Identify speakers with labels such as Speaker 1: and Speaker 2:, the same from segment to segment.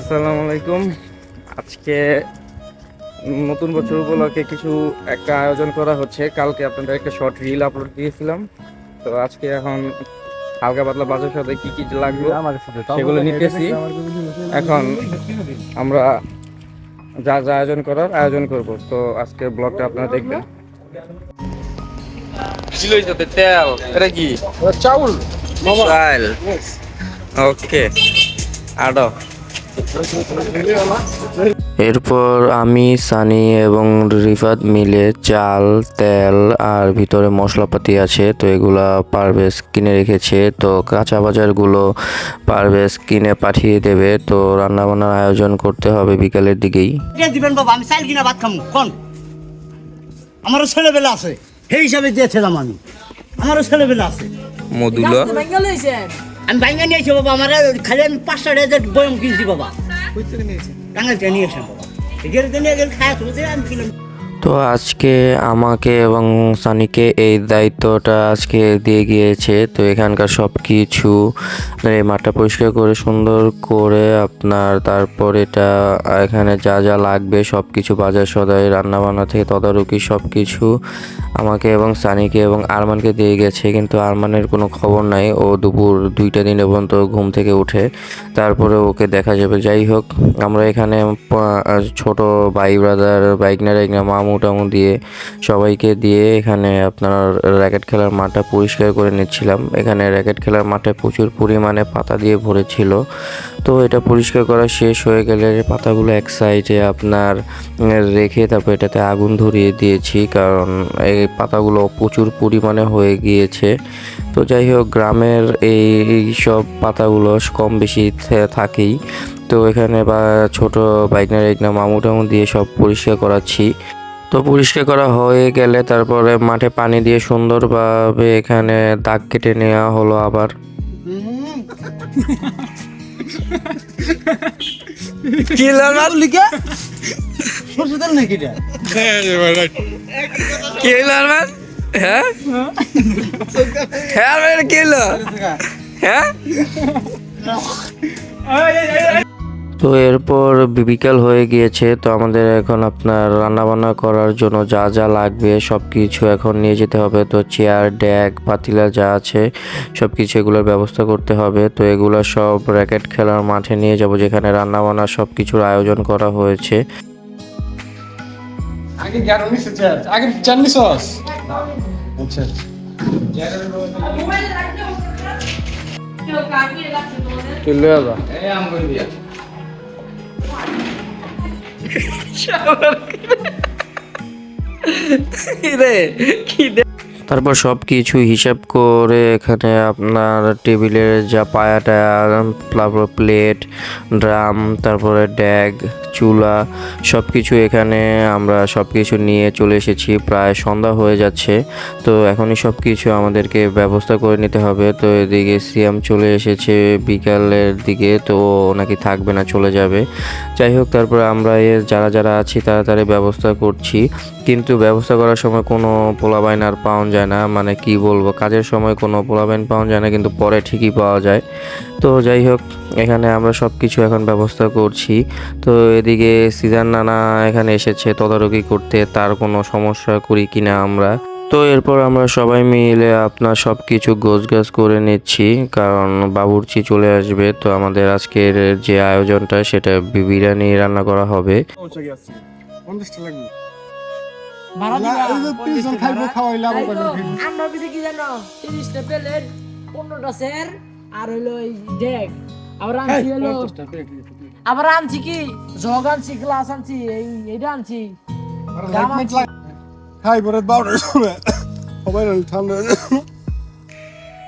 Speaker 1: আসসালামু আলাইকুম। আজকে নতুন বছর উপলক্ষে কিছু একটা আয়োজন করা হচ্ছে। কালকে আপনাদের একটা শর্ট রিল আপলোড দিয়েছিলাম, তো আজকে এখন হালকা পাতলা বাজার সাথে কি কি লাগবে সেগুলো নিতেছি। এখন আমরা যা যা আয়োজন করার আয়োজন করব, তো আজকে ব্লগটা আপনারা দেখবেন। তেল এটা কি চাউল চাল, ওকে আডো।
Speaker 2: এরপর আমি, সানি এবং রিফাত মিলে চাল, তেল আর ভিতরে মশলাপাতি আছে, তো এগুলা পারভেজ কিনে রেখেছে। তো কাঁচা বাজারগুলো পারভেজ কিনে পাঠিয়ে দেবে। তো রান্নাবান্নার আয়োজন করতে হবে বিকালের দিকেই।
Speaker 3: দিবেন বাবা, আমি চাল কিনা ভাত খামু কোন? আমারও ছেলেবেলা আছে, সেই হিসাবে দিয়েছিলাম আমি। আমারও ছেলেবেলা আছে।
Speaker 1: মধুলো
Speaker 3: আমি বাইঙ্গা নিয়েছি বাবা, আমার খালি আমি 5টা বয়ম কিনছি বাবা। টাঙ্গাইল থেকে নিয়ে এসলাম বাবা, নিয়ে গেলে খায় আমি কিনলাম।
Speaker 2: তো আজকে আমাকে এবং সানিকে এই দায়িত্বটা আজকে দিয়ে গিয়েছে। তো এখানকার সব কিছু এই মাঠটা পরিষ্কার করে সুন্দর করে তারপর এটা এখানে যা যা লাগবে সব কিছু বাজার সদাই রান্নাবান্না থেকে তদারকি সব কিছু আমাকে এবং সানিকে এবং আরমানকে দিয়ে গেছে। কিন্তু আরমানের কোনো খবর নাই, ও দুপুর 2টা দিনে পর্যন্ত ঘুম থেকে উঠে, তারপরে ওকে দেখা যাবে। যাই হোক, আমরা এখানে ছোট ভাই ব্রাদার বাইকনা মামু টামু দিয়ে সবাইকে দিয়ে এখানে আপনার র্যাকেট খেলার মাঠটা পরিষ্কার করে নিচ্ছিলাম। এখানে র্যাকেট খেলার মাঠে প্রচুর পরিমাণে পাতা দিয়ে ভরেছিল। তো এটা পরিষ্কার করা শেষ হয়ে গেলে পাতাগুলো এক সাইডে আপনার রেখে তারপর এটাতে আগুন ধরিয়ে দিয়েছি, কারণ এই পাতাগুলো প্রচুর পরিমাণে হয়ে গিয়েছে। তো যাই হোক, গ্রামের এই সব পাতাগুলো কম বেশি থাকেই। তো এখানে বা ছোট বাইকনা মামু টামু দিয়ে সব পরিষ্কার করাচ্ছি। তো পরিষ্কার করা হয়ে গেলে তারপরে মাঠে পানি দিয়ে সুন্দরভাবে এখানে দাগ কেটে নেওয়া হলো আবার।
Speaker 1: কি লাগা
Speaker 3: লিখে সরষে তেল নাকি এটা?
Speaker 1: কি লাগা? হ্যাঁ হ্যাঁ মানে কি হলো? হ্যাঁ
Speaker 2: তো এরপর বিকাল হয়ে গিয়েছে। তো আমাদের এখন আপনার রান্নাবান্না করার জন্য যা যা লাগবে সব কিছু এখন নিয়ে যেতে হবে। তো চেয়ার, ডেক, পাতিলা যা আছে সব কিছু এগুলোর ব্যবস্থা করতে হবে। তো এগুলো সব র্যাকেট খেলার মাঠে নিয়ে যাব, যেখানে রান্নাবান্না সব কিছুর আয়োজন করা হয়েছে।
Speaker 4: আগে গ্যারো নিছে চেয়ার, আগে চাটনি সস। আচ্ছা
Speaker 1: চলে যাবা।
Speaker 4: এই আম করে দিয়া
Speaker 2: তারপর সব কিছু হিসাব করে এখানে আপনার টেবিলের যা পায়াটা, প্লেট, ড্রাম, তারপরে ড্যাগ, চুলা সব কিছু এখানে আমরা সব কিছু নিয়ে চলে এসেছি। প্রায় সন্ধ্যা হয়ে যাচ্ছে, তো এখনই সব কিছু আমাদেরকে ব্যবস্থা করে নিতে হবে। তো এদিকে সিয়াম চলে এসেছে বিকালের দিকে, তো নাকি থাকবে না, চলে যাবে। যাই হোক, তারপরে আমরা যারা যারা আছি তাড়াতাড়ি ব্যবস্থা করছি, কিন্তু ব্যবস্থা করার সময় কোনো পোলাবাইন আর পাওয়া যায় না। মানে কি বলবো, কাজের সময় কোনো পোলাবাইন পাওয়া যায় না, কিন্তু পরে ঠিকই পাওয়া যায়। তো যাই হোক, এখানে আমরা সব কিছু এখন ব্যবস্থা করছি। তো এদিকে সিজান নানা এখানে এসেছে তদারকি করতে, তার কোনো সমস্যা করি কিনা আমরা। তো এরপর আমরা সবাই মিলে আপনার সব কিছু গোছগাছ করে নিচ্ছি, কারণ বাবুর্চি চলে আসবে। তো আমাদের আজকের যে আয়োজনটা সেটা বিরিয়ানি রান্না করা হবে।
Speaker 5: আমরা কিছু কি জানো, 30টা প্লেট, 15টা চেয়ার আর হলো এই ডেক। আবার আনছি কি জগ আনছি, গ্লাস আনছি, এইটা আনছি।
Speaker 4: খাই পরে 12টার সময় সবাই ঠান্ডা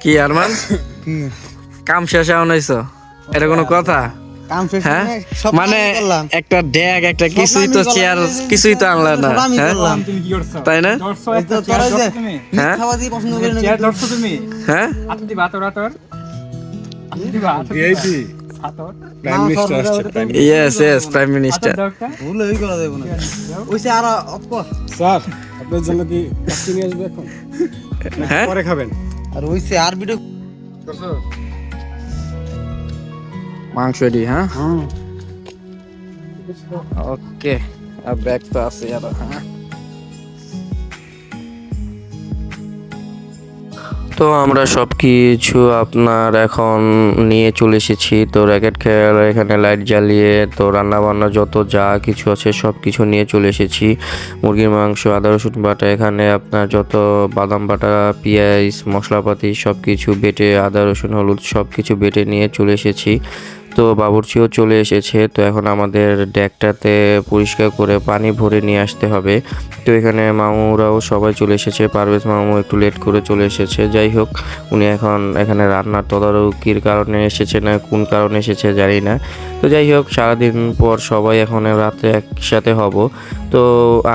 Speaker 1: কি আরমান, কাম শেষ এখন হইছো? এটা কোনো কথা? হ্যাঁ, মানে একটা ড্যাগ, একটা কিছুই তো চেয়ার কিছুই তো আনলা না, হ্যাঁ তাই না? হ্যাঁ হ্যাঁ yes yes prime minister.
Speaker 4: Sir আপনার জন্য কি নিয়ে আসবে এখন?
Speaker 1: হ্যাঁ
Speaker 4: পরে খাবেন?
Speaker 3: আর ওইসে আর ভিডিও
Speaker 1: মাংস রেডি। হ্যাঁ, ওকে, আর ব্যাগ তো আছে আর হ্যাঁ।
Speaker 2: তো আমরা সব কিছু আপনার এখন নিয়ে চলে এসেছি। তো র্যাকেট খেলা এখানে লাইট জ্বালিয়ে তো রান্না বান্না যত যা কিছু আছে সব কিছু নিয়ে চলে এসেছি। মুরগির মাংস, আদা রসুন বাটা, এখানে আপনার যত বাদাম বাটা, পেঁয়াজ, মশলাপাতি সব কিছু বেটে, আদা রসুন হলুদ সব কিছু বেটে নিয়ে চলে এসেছি। তো বাবুর্চিও চলে এসেছে। তো এখন আমাদের ড্যাকটাতে পরিষ্কার করে পানি ভরে নিয়ে আসতে হবে। তো এখানে মামুরাও সবাই চলে এসেছে। পারভেজ মামু একটু লেট করে চলে এসেছে। যাই হোক, উনি এখন এখানে রান্নার তদারকির কারণে এসেছে না কোন কারণে এসেছে জানি না। তো যাই হোক, সারাদিন পর সবাই এখন রাতে একসাথে হব। তো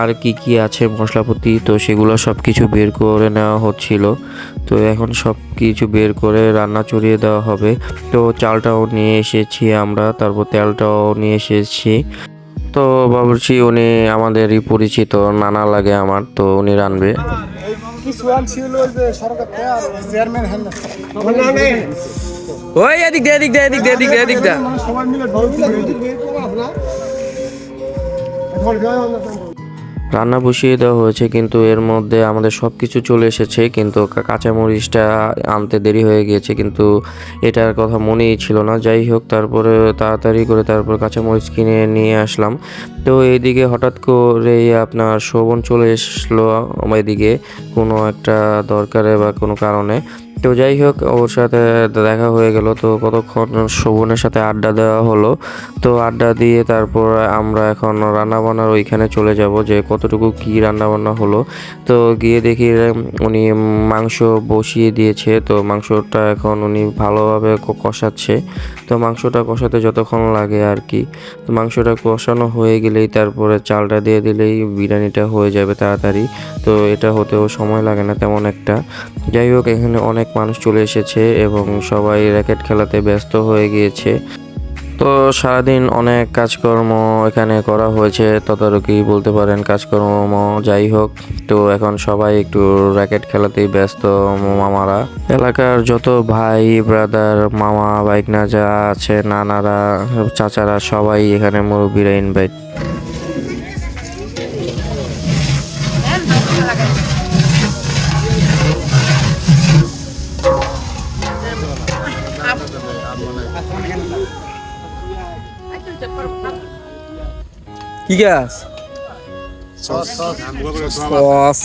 Speaker 2: আর কি কি আছে মশলাপাতি, তো সেগুলো সব কিছু বের করে নেওয়া হচ্ছিল। তো এখন সব কিছু বের করে রান্না চড়িয়ে দেওয়া হবে। তো চালটাও নিয়ে এসেছি আমরা, তারপর তেলটাও নিয়ে এসেছি। তো বাবুর্চি উনি আমাদেরই পরিচিত, নানা লাগে আমার, তো উনি রানবে।
Speaker 4: কিছু ছিল যে সরকার চেয়ারম্যান হ্যাঁ
Speaker 1: ওই এদিক দে, এদিক দে, এদিক দে, এদিক দে, এদিক দে।
Speaker 4: সবাই মিলে
Speaker 2: রান্না বসিয়ে দেওয়া হয়েছে, কিন্তু এর মধ্যে আমাদের সব কিছু চলে এসেছে, কিন্তু কাঁচামরিচটা আনতে দেরি হয়ে গিয়েছে, কিন্তু এটার কথা মনেই ছিল না। যাই হোক, তারপরে তাড়াতাড়ি করে তারপর কাঁচামরিচ কিনে নিয়ে আসলাম। তো এইদিকে হঠাৎ করেই আপনার শোভন চলে এসলো এদিকে কোনো একটা দরকারে বা কোনো কারণে। তো যাই হোক, ওর সাথে দেখা হয়ে গেল। তো কতক্ষণ শোভনের সাথে আড্ডা দেওয়া হলো। তো আড্ডা দিয়ে তারপর আমরা এখন রান্নাবান্নার ওইখানে চলে যাব যে কতটুকু কি রান্নাবান্না হলো। তো গিয়ে দেখি উনি মাংস বসিয়ে দিয়েছে। তো মাংসটা এখন উনি ভালোভাবে কষাচ্ছে। তো মাংসটা কষাতে যতক্ষণ লাগে আর কি, তো মাংসটা কষানো হয়ে গেলেই তারপরে চালটা দিয়ে দিলেই বিরিয়ানিটা হয়ে যাবে তাড়াতাড়ি। তো এটা হতেও সময় লাগে না তেমন একটা। যাই হোক, এখানে অনেক মানুষ চলে এসেছে এবং সবাই র্যাকেট খেলাতে ব্যস্ত হয়ে গিয়েছে। তো সারাদিন অনেক কাজকর্ম এখানে করা হয়েছে, তদারকি বলতে পারেন কাজকর্ম। যাই হোক, তো এখন সবাই একটু র্যাকেট খেলাতেই ব্যস্ত। মামারা, এলাকার যত ভাই ব্রাদার, মামা বাইকনা যা আছে, নানারা, চাচারা সবাই এখানে মুরব্বীরা ইনভাইট।
Speaker 1: কি গ্যাস? সস।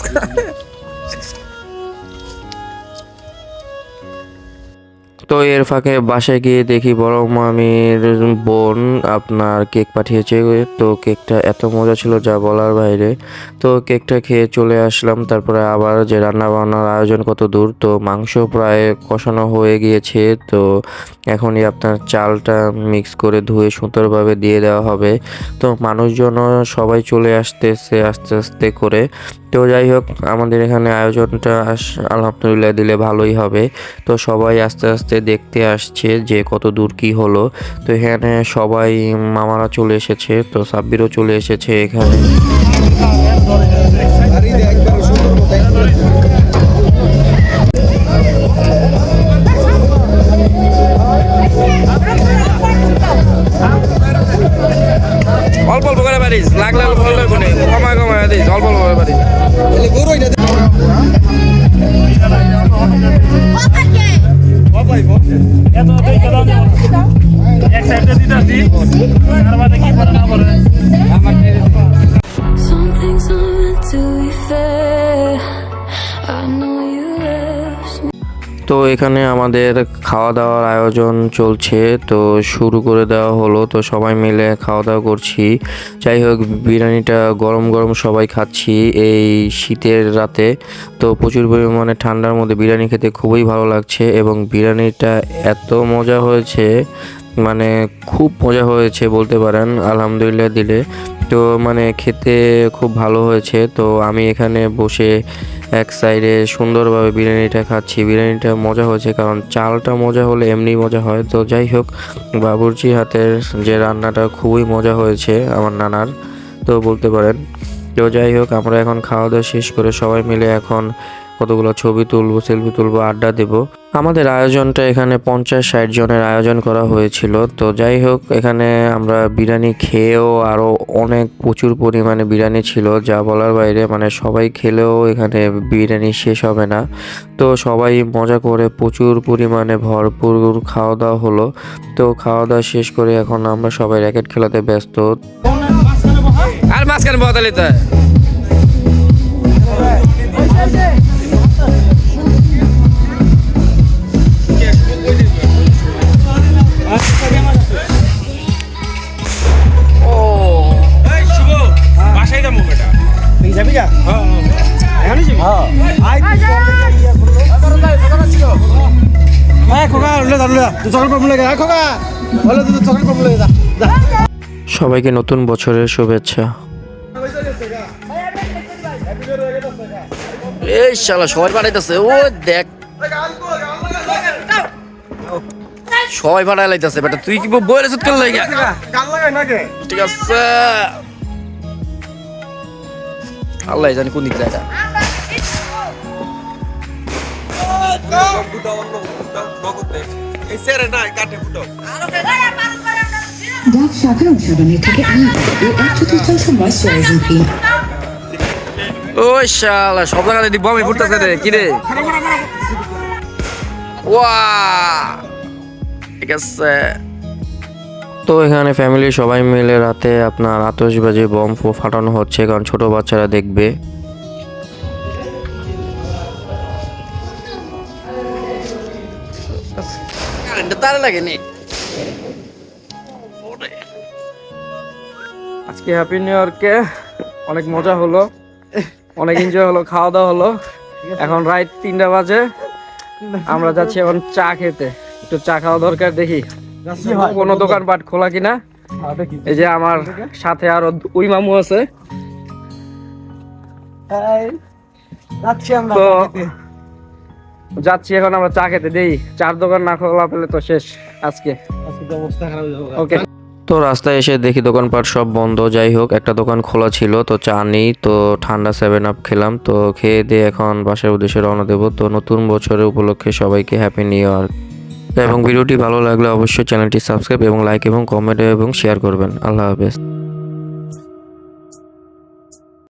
Speaker 2: তো এর ফাঁকে বাসায় গিয়ে দেখি বড় মামির বোন আপনার কেক পাঠিয়েছে। তো কেকটা এত মজা ছিল যা বলার বাইরে। তো কেকটা খেয়ে চলে আসলাম। তারপরে আবার যে রান্না বান্নার আয়োজন কত দূর, তো মাংস প্রায় কষানো হয়ে গিয়েছে। তো এখনই আপনার চালটা মিক্স করে ধুয়ে সুন্দরভাবে দিয়ে দেওয়া হবে। তো মানুষজনও সবাই চলে আসতেছে আস্তে আস্তে করে। তো যাই হোক, আমাদের এখানে আয়োজনটা আলহামদুলিল্লাহ দিলে ভালোই হবে। তো সবাই আস্তে আস্তে দেখতে আসছে যে কত দূর কি হলো। তো এখানে সবাই মামারা চলে এসেছে, তো সাব্বিরও চলে এসেছে এখানে।
Speaker 1: অল্প অল্প করে পারিস, লাগলে অল্প অল্প করে কমায় কমায় দিস, অল্প অল্প করে পারিস।
Speaker 6: Some things aren't meant to be fair. I know you left me.
Speaker 2: তো এখানে আমাদের খাওয়া দাওয়ার আয়োজন চলছে, তো শুরু করে দেওয়া হলো। তো সবাই মিলে খাওয়া দাওয়া করছি। যাই হোক, বিরিয়ানিটা গরম গরম সবাই খাচ্ছি এই শীতের রাতে। তো প্রচুর পরিমাণে ঠান্ডার মধ্যে বিরিয়ানি খেতে খুবই ভালো লাগছে এবং বিরিয়ানিটা এত মজা হয়েছে, মানে খুব মজা হয়েছে বলতে পারেন, আলহামদুলিল্লাহ দিলে। তো মানে খেতে খুব ভালো হয়েছে। তো আমি এখানে বসে এক সাইডে সুন্দরভাবে বিরিয়ানিটা খাচ্ছি। বিরিয়ানিটা মজা হয়েছে কারণ চালটা মজা হলে এমনি মজা হয়। তো যাই হোক, বাবুর্চি হাতের যে রান্নাটা খুবই মজা হয়েছে আমার নানার, তো বলতে পারেন। তো যাই হোক, আমরা এখন খাওয়া দাওয়া শেষ করে সবাই মিলে এখন কতগুলো ছবি তুলবো, সেলফি তুলবো, আড্ডা দেব। আমাদের আয়োজনটা এখানে 50-60 জনের আয়োজন করা হয়েছিল। তো যাই হোক, এখানে আমরা বিরিয়ানি খেয়েও আরও অনেক প্রচুর পরিমাণে বিরিয়ানি ছিল, যা বলার বাইরে। মানে সবাই খেলেও এখানে বিরিয়ানি শেষ হবে না। তো সবাই মজা করে প্রচুর পরিমাণে ভরপুর খাওয়া দাওয়া হলো। তো খাওয়া দাওয়া শেষ করে এখন আমরা সবাই র্যাকেট খেলাতে ব্যস্ত।
Speaker 1: আর মাঝখানে বদলে তো
Speaker 2: সবাইকে নতুন বছরের শুভেচ্ছা। এই শালা সবাই পাঠাইতেছে, ও দেখ সবাই পাঠাই লাইতেছে। বেটা তুই কি বই রেসুত করলে ঠিক আছে, আল্লাহ জানি কোন দিক জায়গা।
Speaker 7: ডাভ সাধারণ সাবানের থেকে আলাদা ও 1/4 ময়শ্চারাইজিং ক্রিম।
Speaker 2: ওই শালা সব জায়গায় দেখবো আমি ফুটতেছে রে, কি রে? ওয়া ঠিক আছে। তো এখানে ফ্যামিলি সবাই মিলে রাতে আপনার আতশবাজি বম ফাটানো হচ্ছে, কারণ ছোট বাচ্চারা দেখবে। তারা লাগেনি।
Speaker 1: আজকে হ্যাপি নিউ ইয়ারকে অনেক মজা হলো, অনেক এনজয় হলো, খাওয়া দাওয়া হলো। এখন রাত 3টা বাজে, আমরা যাচ্ছি এখন চা খেতে। একটু চা খাওয়া দরকার, দেখি কোনো দোকানপাট খোলা কিনা। এই যে আমার সাথে আরো ওই মামু আছে, তো যাচ্ছি এখন আমরা চা খেতে। দেই চার দোকান না খোলা পেলে তো শেষ আজকে। ওকে।
Speaker 2: তো রাস্তায় এসে দেখি দোকানপাট সব বন্ধ। যাই হোক, একটা দোকান খোলা ছিল, তো চা নেই, তো ঠান্ডা 7 আপ খেলাম। তো খেয়ে দিয়ে এখন বাসার উদ্দেশ্যে রওনা দেবো। তো নতুন বছরের উপলক্ষে সবাইকে হ্যাপি নিউ ইয়ার। এবং ভিডিওটি ভালো লাগলে অবশ্যই চ্যানেলটি সাবস্ক্রাইব এবং লাইক এবং কমেন্ট এবং শেয়ার করবেন। আল্লাহ হাফেজ।